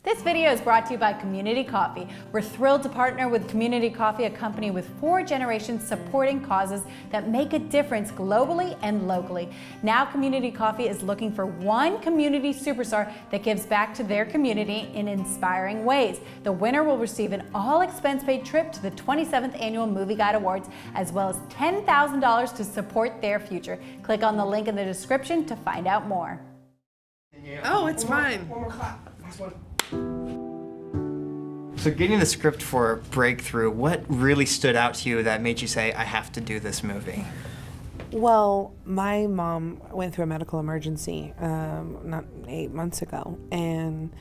This video is brought to you by Community Coffee. We're thrilled to partner with Community Coffee, a company with 4 generations supporting causes that make a difference globally and locally. Now Community Coffee is looking for one community superstar that gives back to their community in inspiring ways. The winner will receive an all-expense-paid trip to the 27th Annual Movieguide Awards, as well as $10,000 to support their future. Click on the link in the description to find out more. Oh, it's fine. One more clap. Last one. So getting the script for Breakthrough, what really stood out to you that made you say, I have to do this movie? Well, my mom went through a medical emergency not 8 months ago, and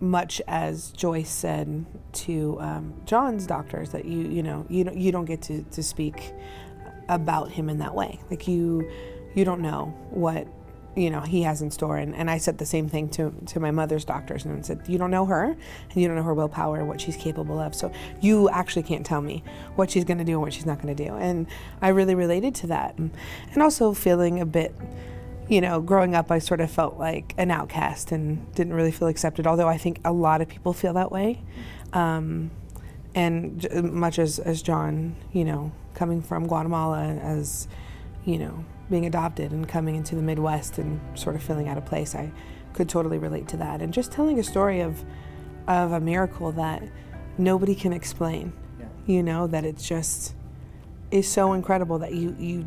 much as Joyce said to John's doctors that you don't get to speak about him in that way. Like you don't know what he has in store, and I said the same thing to my mother's doctors, and said, you don't know her, and you don't know her willpower, what she's capable of, so you actually can't tell me what she's going to do and what she's not going to do. And I really related to that, and also feeling a bit, growing up, I sort of felt like an outcast and didn't really feel accepted, although I think a lot of people feel that way, and much as John, coming from Guatemala, as being adopted and coming into the Midwest and sort of feeling out of place, I could totally relate to that. And just telling a story of a miracle that nobody can explain, that it's just is so incredible that you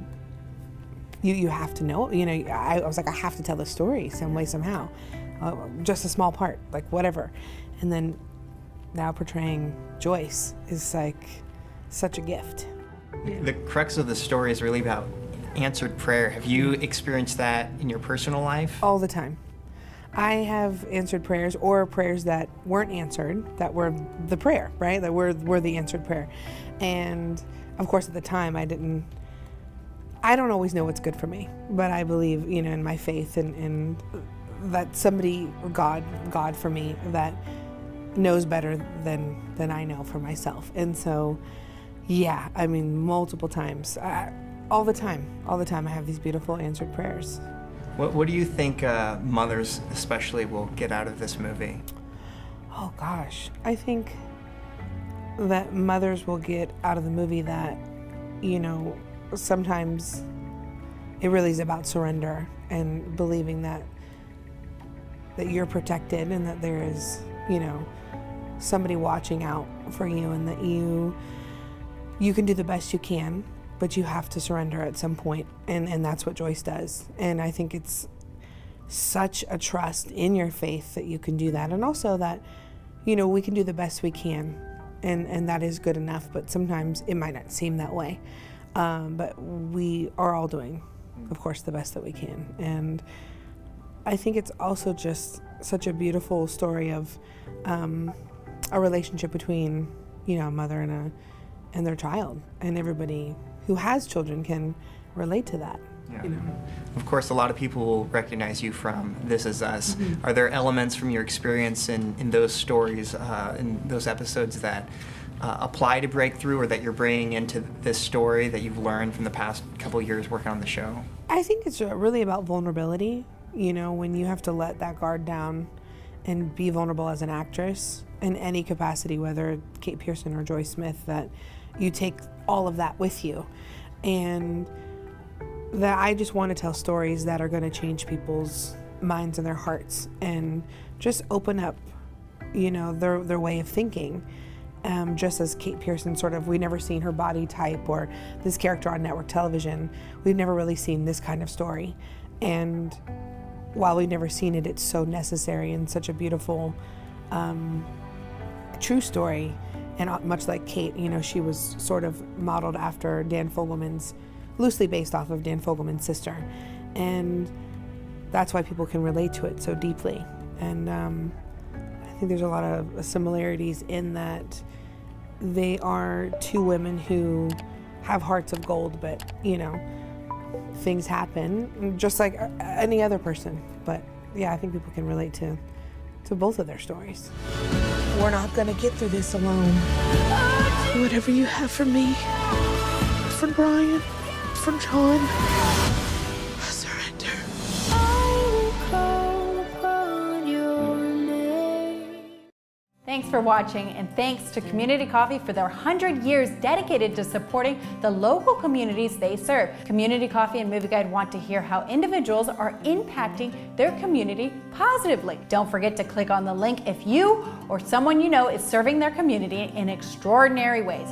have to know. I was like, I have to tell the story some way, somehow, just a small part, like whatever. And then now portraying Joyce is like such a gift. The crux of the story is really about answered prayer. Have you experienced that in your personal life? All the time. I have answered prayers, or prayers that weren't answered, that were the prayer, right? That were the answered prayer. And of course at the time I don't always know what's good for me, but I believe, in my faith and that somebody, God for me, that knows better than I know for myself. And so, yeah, I mean, multiple times. All the time I have these beautiful answered prayers. What do you think mothers especially will get out of this movie? Oh gosh, I think that mothers will get out of the movie that, sometimes it really is about surrender and believing that you're protected and that there is, somebody watching out for you, and that you can do the best you can, but you have to surrender at some point, and that's what Joyce does. And I think it's such a trust in your faith that you can do that, and also that, we can do the best we can, and that is good enough, but sometimes it might not seem that way. But we are all doing, of course, the best that we can. And I think it's also just such a beautiful story of a relationship between, a mother and their child, and everybody who has children can relate to that. Yeah. Of course, a lot of people will recognize you from This Is Us. Mm-hmm. Are there elements from your experience in those stories, in those episodes that apply to Breakthrough, or that you're bringing into this story that you've learned from the past couple years working on the show? I think it's really about vulnerability. When you have to let that guard down and be vulnerable as an actress in any capacity, whether Kate Pearson or Joyce Smith, that you take all of that with you. And that I just want to tell stories that are going to change people's minds and their hearts, and just open up, their way of thinking. Just as Kate Pearson we've never seen her body type, or this character on network television. We've never really seen this kind of story. And while we've never seen it, it's so necessary and such a beautiful, true story. And much like Kate, she was sort of modeled after loosely based off of Dan Fogelman's sister. And that's why people can relate to it so deeply. And I think there's a lot of similarities in that they are 2 women who have hearts of gold, but, things happen just like any other person. But yeah, I think people can relate to both of their stories. We're not gonna get through this alone. Whatever you have for me, for Brian, for John, I surrender. I will call upon your name. Thanks for watching, and thanks to Community Coffee for their 100 years dedicated to supporting the local communities they serve. Community Coffee and Movieguide want to hear how individuals are impacting their community positively. Don't forget to click on the link if you or someone you know is serving their community in extraordinary ways.